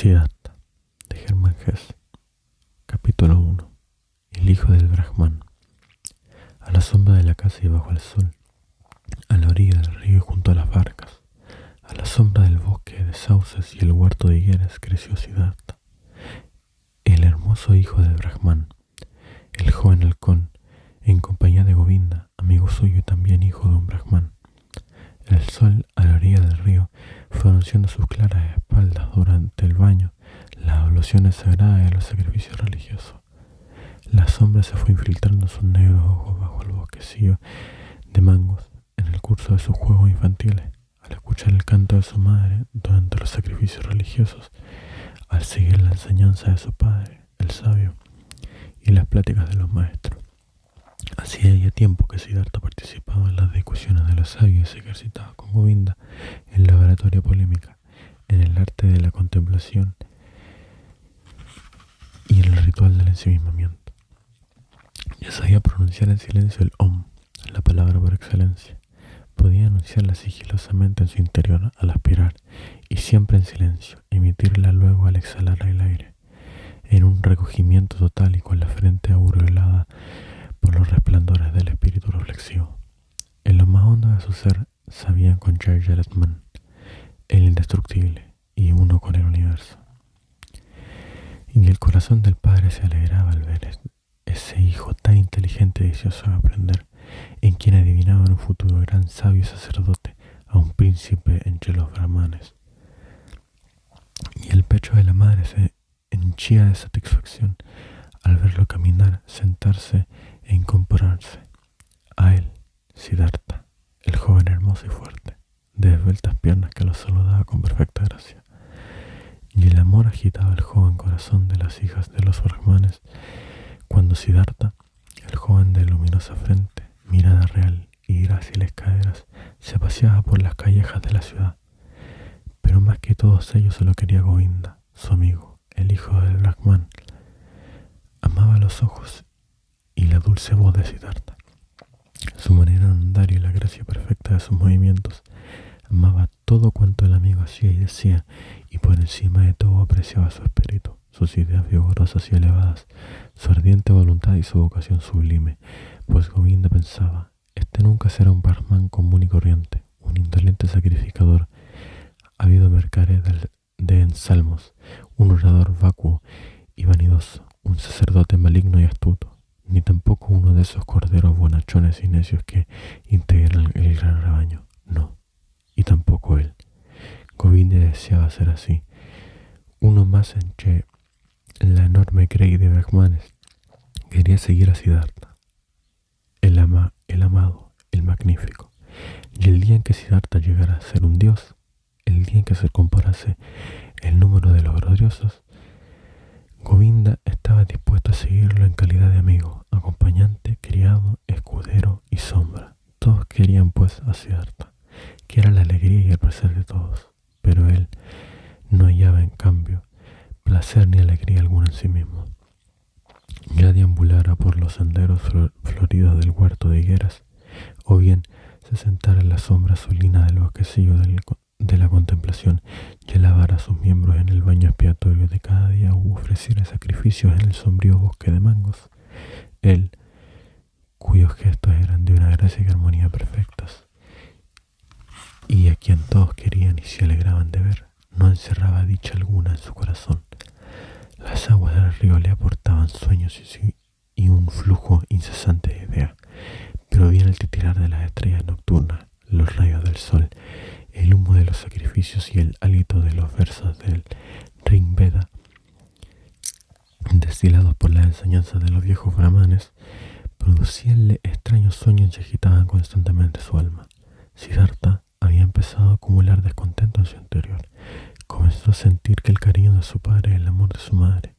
Siddhartha, de Hermann Hesse. Capítulo 1. El hijo del Brahman. A la sombra de la casa y bajo el sol, a la orilla del río y junto a las barcas, a la sombra del bosque de sauces y el huerto de higueras creció Siddhartha, el hermoso hijo del Brahman, el joven halcón, en compañía de Govinda, amigo suyo y también hijo de un Brahman. El sol a la orilla del río fue anunciando sus claras espaldas durante el baño, las abluciones sagradas y los sacrificios religiosos. La sombra se fue infiltrando en sus negros ojos bajo el bosquecillo de mangos en el curso de sus juegos infantiles, al escuchar el canto de su madre durante los sacrificios religiosos, al seguir la enseñanza de su padre, el sabio, y las pláticas de los maestros. Hacía ya tiempo que Siddhartha participaba en las discusiones de los sabios y se ejercitaba con Govinda en la oratoria polémica, en el arte de la contemplación y en el ritual del ensimismamiento. Ya sabía pronunciar en silencio el Om, la palabra por excelencia. Podía anunciarla sigilosamente en su interior al aspirar y siempre en silencio, emitirla luego al exhalar el aire, en un recogimiento total y con la frente aureolada por los resplandores del espíritu reflexivo. En lo más hondo de su ser sabía encontrar el Atman, el indestructible y uno con el universo. Y el corazón del padre se alegraba al ver ese hijo tan inteligente y deseoso de aprender, en quien adivinaba en un futuro gran sabio sacerdote, a un príncipe entre los brahmanes. Y el pecho de la madre se henchía de satisfacción al verlo caminar, sentarse e incorporarse a él, Siddhartha, el joven hermoso y fuerte, de esbeltas piernas que lo saludaba con perfecta gracia. Y el amor agitaba el joven corazón de las hijas de los brahmanes cuando Siddhartha, el joven de luminosa frente, mirada real y gráciles caderas, se paseaba por las callejas de la ciudad. Pero más que todos ellos se lo quería Govinda, su amigo, el hijo del Brahman. Amaba los ojos y la dulce voz de Siddhartha, su manera de andar y la gracia perfecta de sus movimientos. Amaba todo cuanto el amigo hacía y decía, y por encima de todo apreciaba su espíritu, sus ideas vigorosas y elevadas, su ardiente voluntad y su vocación sublime, pues Govinda pensaba, este nunca será un Brahman común y corriente, un indolente sacrificador, ávido mercader de ensalmos, un orador vacuo y vanidoso, un sacerdote maligno y astuto, ni tampoco uno de esos corderos bonachones y necios que integran el gran rebaño, no, y tampoco él. Govinda deseaba ser así, uno más entre la enorme grey de brahmanes. Quería seguir a Siddhartha, el amado, el magnífico, y el día en que Siddhartha llegara a ser un dios, el día en que se comparase el número de los gloriosos, Govinda estaba dispuesto a seguirlo en calidad de amigo, acompañante, criado, escudero y sombra. Todos querían pues a Siddhartha, que era la alegría y el placer de todos, pero él no hallaba en cambio placer ni alegría alguna en sí mismo. Ya deambulara por los senderos floridos del huerto de higueras, o bien se sentara en la sombra azulina del bosquecillo de la contemplación y lavara sus miembros en el baño expiatorio de cada día u ofreciera sacrificios en el sombrío bosque de mangos. Él, cuyos gestos eran de una gracia y armonía perfectas, y a quien todos querían y se alegraban de ver, no encerraba dicha alguna en su corazón. Las aguas del río le aportaban sueños y un flujo incesante de ideas, pero bien el titilar de las estrellas nocturnas, los rayos del sol, el humo de los sacrificios y el hálito de los versos del Rig Veda, destilados por las enseñanzas de los viejos brahmanes, producíanle extraños sueños y agitaban constantemente su alma. Siddhartha había empezado a acumular descontento en su interior. Comenzó a sentir que el cariño de su padre, el amor de su madre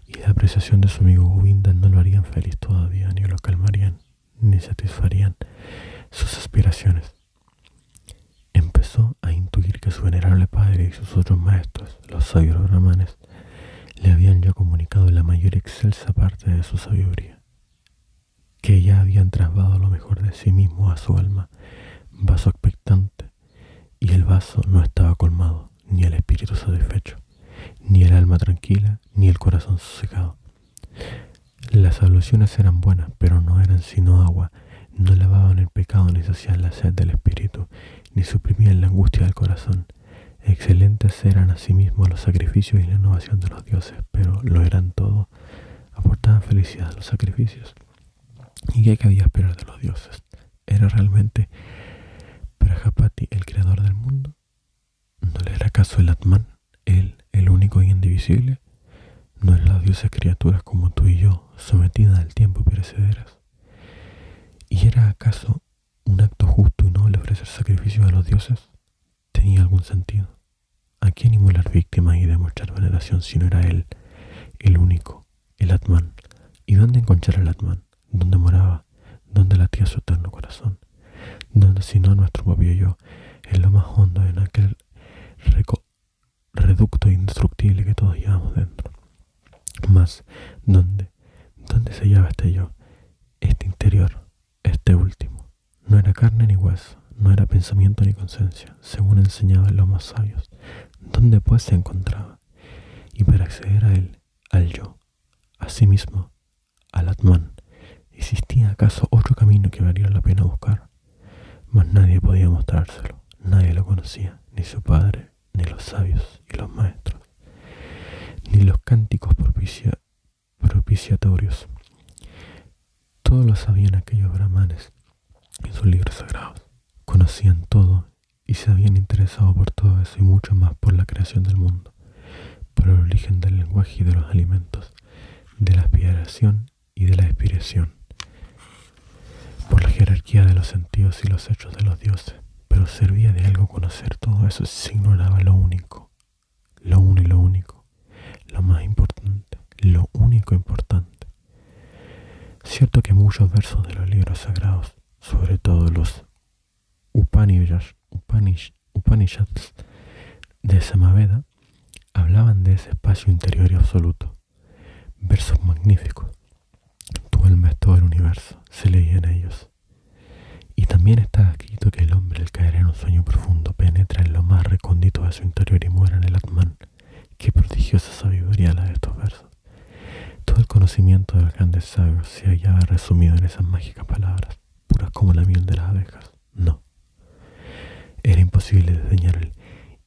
y la apreciación de su amigo Govinda no lo harían feliz todavía, ni lo calmarían, ni satisfarían sus aspiraciones. Empezó a intuir que su venerable padre y sus otros maestros, los sabios brahmanes, le habían ya comunicado la mayor y excelsa parte de su sabiduría, que ya habían trasladado lo mejor de sí mismo a su alma, vaso expectante, y el vaso no estaba colmado, ni el espíritu satisfecho, ni el alma tranquila, ni el corazón sosegado. Las soluciones eran buenas, pero no eran sino agua, no lavaban el pecado, ni saciaban la sed del espíritu, ni suprimían la angustia del corazón. Excelentes eran asimismo los sacrificios y la innovación de los dioses, pero lo eran todo. Aportaban felicidad a los sacrificios. ¿Y qué cabía esperar de los dioses? ¿Era realmente Prajapati el creador del mundo? ¿No le era acaso el Atman, él, el único y indivisible? ¿No es las dioses criaturas como tú y yo, sometidas al tiempo y perecederas? ¿Y era acaso un acto justo y noble ofrecer sacrificios a los dioses? ¿Tenía algún sentido? ¿A quién inmolar víctimas y demostrar veneración si no era él, el único, el Atman? ¿Y dónde encontrar el Atman? ¿Dónde moraba? ¿Dónde latía su eterno corazón? ¿Dónde sino nuestro propio yo, en lo más hondo, en aquel reducto indestructible que todos llevamos dentro? Mas, ¿dónde se hallaba este yo, este interior, este último? No era carne ni hueso, no era pensamiento ni conciencia, según enseñaban los más sabios. ¿Dónde pues se encontraba? Y para acceder a él, al yo, a sí mismo, al Atman, ¿existía acaso otro camino que valiera la pena buscar? Mas nadie podía mostrárselo, nadie lo conocía, ni su padre, ni los sabios y los maestros, ni los cánticos propiciatorios. Todos lo sabían aquellos brahmanes en sus libros sagrados. Conocían todo y se habían interesado por todo eso y mucho más por la creación del mundo, por el origen del lenguaje y de los alimentos, de la aspiración y de la expiración, por la jerarquía de los sentidos y los hechos de los dioses. Pero servía de algo conocer todo eso si se ignoraba lo único, lo uno y lo único, lo más importante, lo único importante. Cierto que muchos versos de los libros sagrados, sobre todo los Upanishads de Samaveda, hablaban de ese espacio interior y absoluto. Versos magníficos. Tu alma es todo el universo, se leía en ellos. Y también estaba escrito que el hombre, al caer en un sueño profundo, penetra en lo más recóndito de su interior y muere en el Atman. Qué prodigiosa sabiduría la de estos versos. Todo el conocimiento de los grandes sabios se hallaba resumido en esas mágicas palabras, puras como la miel de las abejas. No. Era imposible desdeñar el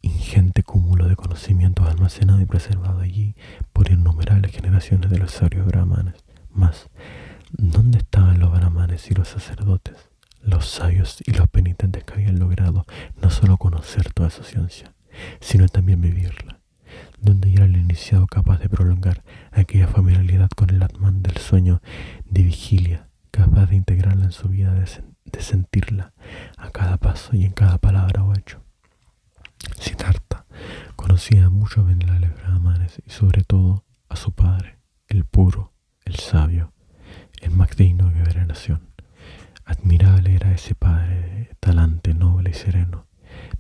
ingente cúmulo de conocimientos almacenado y preservado allí por innumerables generaciones de los sabios brahmanes. Mas, ¿dónde estaban los brahmanes y los sacerdotes, los sabios y los penitentes que habían logrado no solo conocer toda esa ciencia, sino también vivirla? ¿Dónde era el iniciado capaz de prolongar aquella familiaridad con el Atman del sueño de vigilia, capaz de integrarla en su vida, de sentirla a cada paso y en cada palabra o hecho? Siddhartha conocía a muchos venerables brahmanes y sobre todo a su padre, el puro, el sabio, el más digno de veneración. Admirable era ese padre de talante noble y sereno,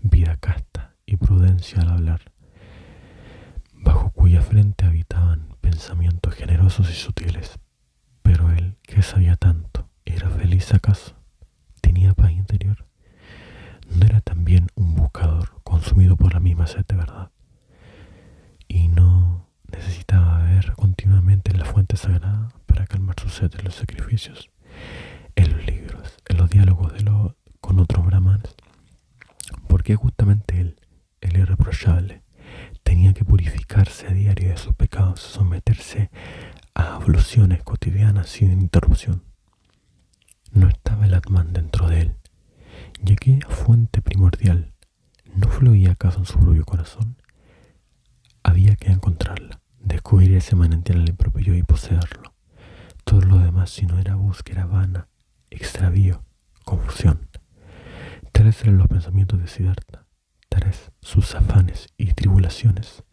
vida casta y prudencia al hablar, bajo cuya frente habitaban pensamientos generosos y sutiles. Pero él, que sabía tanto, ¿era feliz acaso? ¿Tenía paz interior? ¿No era también un buscador consumido por la misma sed de verdad? ¿Y no necesitaba beber continuamente en la fuente sagrada para calmar su sed en los sacrificios, en los libros, en los diálogos con otros brahmanes? Porque justamente él, el irreprochable, tenía que purificarse a diario de sus pecados, someterse a abluciones cotidianas sin interrupción. No estaba el Atman dentro de él, y aquella fuente primordial no fluía acaso en su propio corazón. Había que encontrarla, descubrir ese manantial en el propio yo y poseerlo. Todo lo demás, si no era búsqueda vana, extravío, confusión. Tales eran los pensamientos de Siddhartha, tales sus afanes y tribulaciones.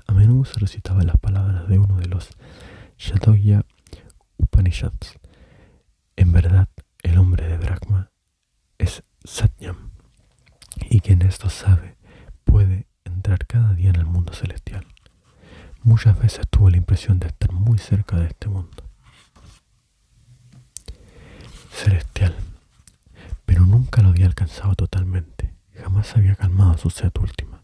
A menudo se recitaban las palabras de uno de los Shatogya Upanishads. En verdad, el hombre de Brahma es Satyam, y quien esto sabe puede entrar cada día en el mundo celestial. Muchas veces tuve la impresión de estar muy cerca de este mundo celestial, pero nunca lo había alcanzado totalmente. Jamás había calmado su sed última,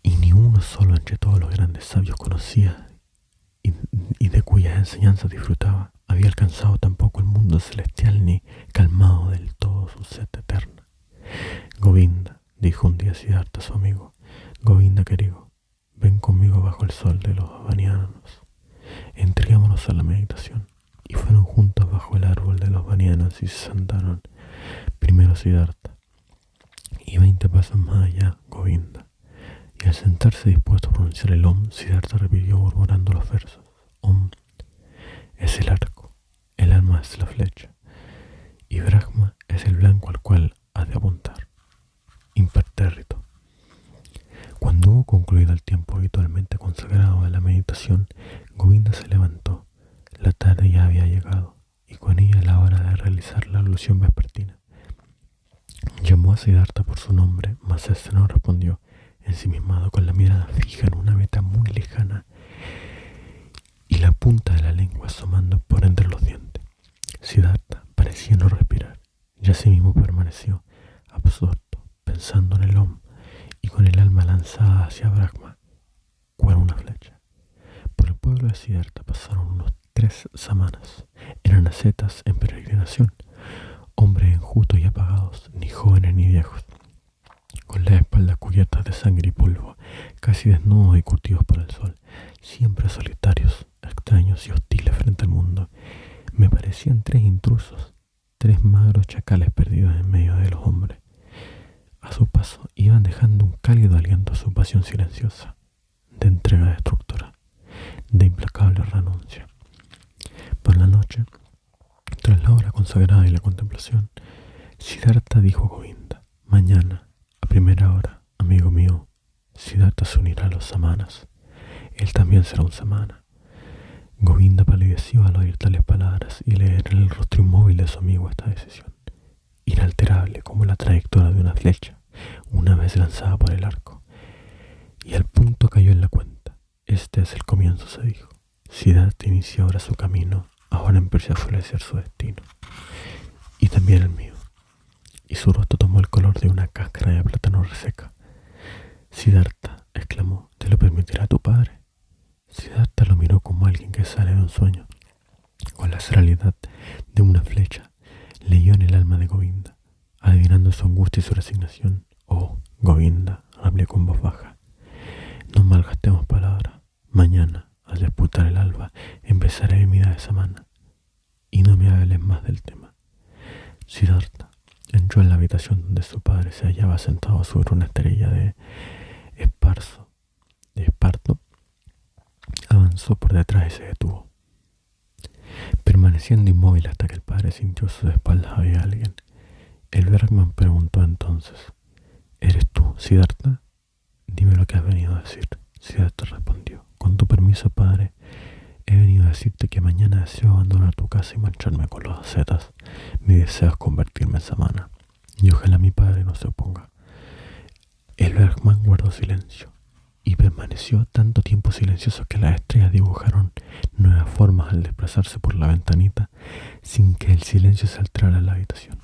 y ni uno uno solo entre todos los grandes sabios conocía y de cuyas enseñanzas disfrutaba, había alcanzado tampoco el mundo celestial ni calmado del todo su sed eterna. Govinda, dijo un día Siddhartha a su amigo, Govinda querido, ven conmigo bajo el sol de los vanianos. Entreguémonos a la meditación. Y fueron juntos bajo el árbol de los vanianos y se sentaron. Primero Siddhartha, y 20 pasos más allá, Govinda. Y al sentarse dispuesto a pronunciar el Om, Siddhartha repitió murmurando los versos. Om es el arco, el alma es la flecha, y Brahma es el blanco al cual has de apuntar. Impertérrito. Cuando hubo concluido el tiempo habitualmente consagrado a la meditación, Govinda se levantó. La tarde ya había llegado, y con ella la hora de realizar la alusión vespertina. Llamó a Siddhartha por su nombre, mas éste no respondió, ensimismado con la mirada fija en una meta muy lejana y la punta de la lengua asomando por entre los dientes. Siddhartha parecía no respirar, y así mismo permaneció, absorto, pensando en el Om, y con el alma lanzada hacia Brahma, cual una flecha. Por el pueblo de Siddhartha pasaron unos 3 samanas. Eran ascetas en peregrinación, hombres enjutos y apagados, ni jóvenes ni viejos, con las espaldas cubiertas de sangre y polvo, casi desnudos y curtidos por el sol, siempre solitarios, extraños y hostiles frente al mundo. Me parecían 3 intrusos, 3 magros chacales perdidos en medio de los hombres. A su paso iban dejando un cálido aliento a su pasión silenciosa, de entrega destructora, de implacable renuncia. Por la noche, tras la hora consagrada y la contemplación, Siddhartha dijo a Govinda, mañana, a primera hora, amigo mío, Siddhartha se unirá a los samanas. Él también será un samana. Govinda palideció al oír tales palabras y leer en el rostro inmóvil de su amigo esta decisión, inalterable como la trayectoria de una flecha, una vez lanzada por el arco. Y al punto cayó en la cuenta. Este es el comienzo, se dijo. Siddhartha inicia ahora su camino, ahora empieza a florecer su destino. Y también el mío. Y su rostro tomó el color de una cáscara de plátano reseca. Siddhartha, exclamó, ¿te lo permitirá tu padre? Siddhartha lo miró como alguien que sale de un sueño. Con la seriedad de una flecha, leyó en el alma de Govinda, adivinando su angustia y su resignación. Oh, Govinda, hablé con voz baja, no malgastemos palabras. Mañana, al despuntar el alba, empezaré mi vida de samana, y no me hables más del tema. Siddhartha entró en la habitación donde su padre se hallaba sentado sobre una esterilla de esparto, avanzó por detrás y se detuvo, permaneciendo inmóvil hasta que el padre sintió a sus espaldas había alguien. El Brahman preguntó entonces, ¿eres tú, Siddhartha? Dime lo que has venido a decir. Siddhartha respondió, con tu permiso, padre, he venido a decirte que mañana deseo abandonar tu casa y marcharme con los ascetas. Mi deseo es convertirme en samana, y ojalá mi padre no se oponga. El Brahman guardó silencio, y permaneció tanto tiempo silencioso que las estrellas dibujaron nuevas formas al desplazarse por la ventanita, sin que el silencio se alterara en la habitación.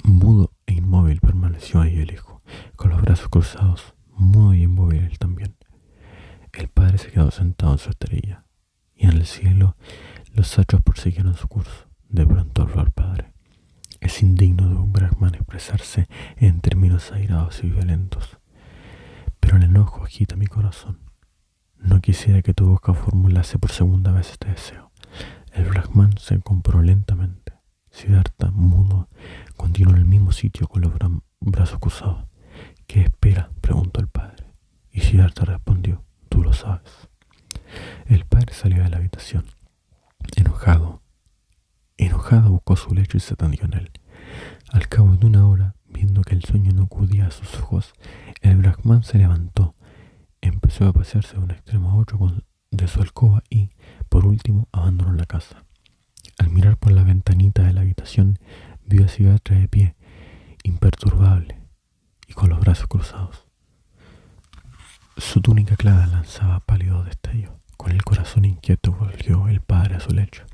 Mudo e inmóvil permaneció ahí el hijo, con los brazos cruzados, mudo y inmóvil él también. El padre se quedó sentado en su esterilla, y en el cielo los sachos prosiguieron su curso. De pronto habló al padre. Es indigno de un Brahman expresarse en términos airados y violentos, pero el enojo agita mi corazón. No quisiera que tu boca formulase por segunda vez este deseo. El Brahman se compró lentamente. Siddhartha, mudo, continuó en el mismo sitio con los brazos cruzados. ¿Qué espera?, preguntó el padre. Y Siddhartha respondió, tú lo sabes. El padre salió de la habitación. Enojado buscó su lecho y se tendió en él. Al cabo de una hora, viendo que el sueño no acudía a sus ojos, el Brahman se levantó, empezó a pasearse de un extremo a otro de su alcoba y, por último, abandonó la casa. Al mirar por la ventanita de la habitación, vio a Siddhartha de pie, imperturbable y con los brazos cruzados. Su túnica clara lanzaba pálidos destellos. Con el corazón inquieto volvió el padre a su lecho.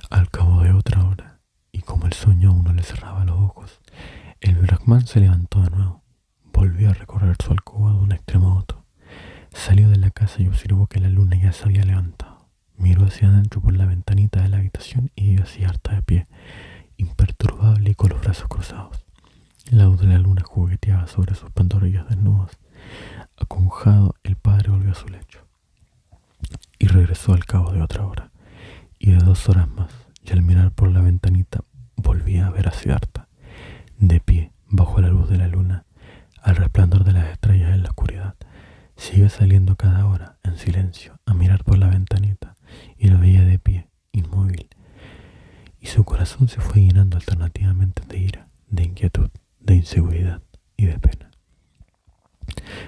Al cabo de otra hora, y como el sueño aún no le cerraba los ojos, el Brahman se levantó de nuevo, volvió a recorrer su alcoba de un extremo a otro. Salió de la casa y observó que la luna ya se había levantado. Miró hacia adentro por la ventanita de la habitación y vio a Siddhartha de pie, imperturbable y con los brazos cruzados. La luz de la luna jugueteaba sobre sus pantorrillas desnudas. Acongojado, el padre volvió a su lecho y regresó al cabo de otra hora y de 2 horas más, y al mirar por la ventanita volvía a ver a Siddhartha, de pie, bajo la luz de la luna, al resplandor de las estrellas en la oscuridad. Siguió saliendo cada hora, en silencio, a mirar por la ventanita, y lo veía de pie, inmóvil, y su corazón se fue llenando alternativamente de ira, de inquietud, de inseguridad y de pena.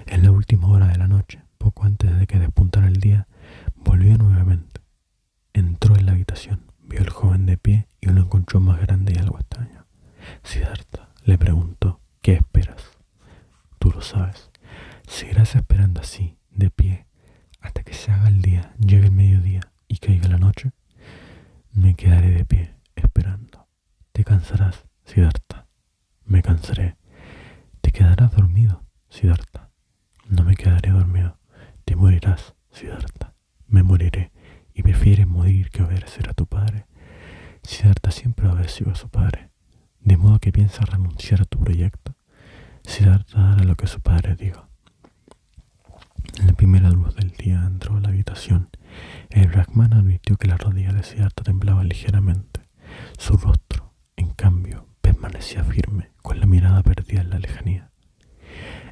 En la última hora de la noche, poco antes de que despuntara el día, volvió nuevamente. Entró en la habitación, vio al joven de pie y lo encontró más grande y algo extraño. Siddhartha le preguntó: ¿qué esperas? Tú lo sabes. ¿Seguirás esperando así, de pie, hasta que se haga el día, llegue el mediodía y caiga la noche? Me quedaré de pie, esperando. Te cansarás, Siddhartha. Me cansaré. Te quedarás dormido, Siddhartha. No me quedaré dormido. Te morirás, Siddhartha. Me moriré. ¿Y prefieres morir que obedecer a tu padre? Siddhartha siempre obedeció a su padre, de modo que piensa renunciar a tu proyecto. Siddhartha hará lo que su padre diga. En la primera luz del día entró a la habitación. El Brahmana advirtió que las rodillas de Siddhartha temblaban ligeramente. Su rostro, en cambio, permanecía firme, con la mirada perdida en la lejanía.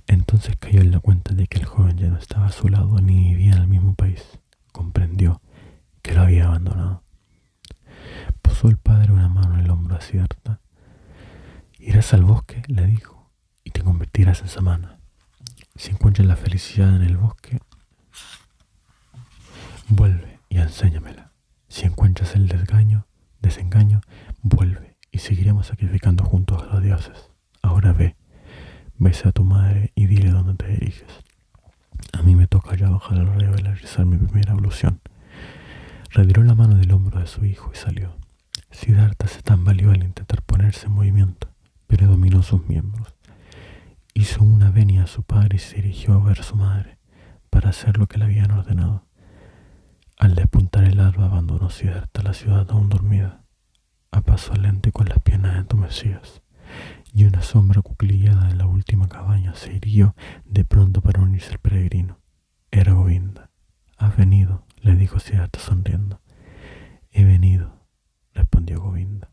Entonces cayó en la cuenta de que el joven ya no estaba a su lado ni vivía en el mismo país. Comprendió que lo había abandonado. Posó el padre una mano en el hombro a Siddhartha. Irás al bosque, le dijo, y te convertirás en samana. Si encuentras la felicidad en el bosque, vuelve y enséñamela. Si encuentras el desengaño, vuelve y seguiremos sacrificando juntos a los dioses. Ahora ve, besa a tu madre y dile dónde te diriges. A mí me toca ya bajar al río y realizar mi primera ablución. Retiró la mano del hombro de su hijo y salió. Siddhartha se tambaleó al intentar ponerse en movimiento, pero dominó sus miembros. Hizo una venia a su padre y se dirigió a ver a su madre, para hacer lo que le habían ordenado. Al despuntar el alba abandonó Siddhartha la ciudad aún dormida, a paso lento y con las piernas entumecidas, y una sombra cuclillada en la última cabaña se irguió de pronto para unirse al peregrino. Era Govinda. «¿Has venido?», le dijo Siddhartha sonriendo. «He venido», respondió Govinda.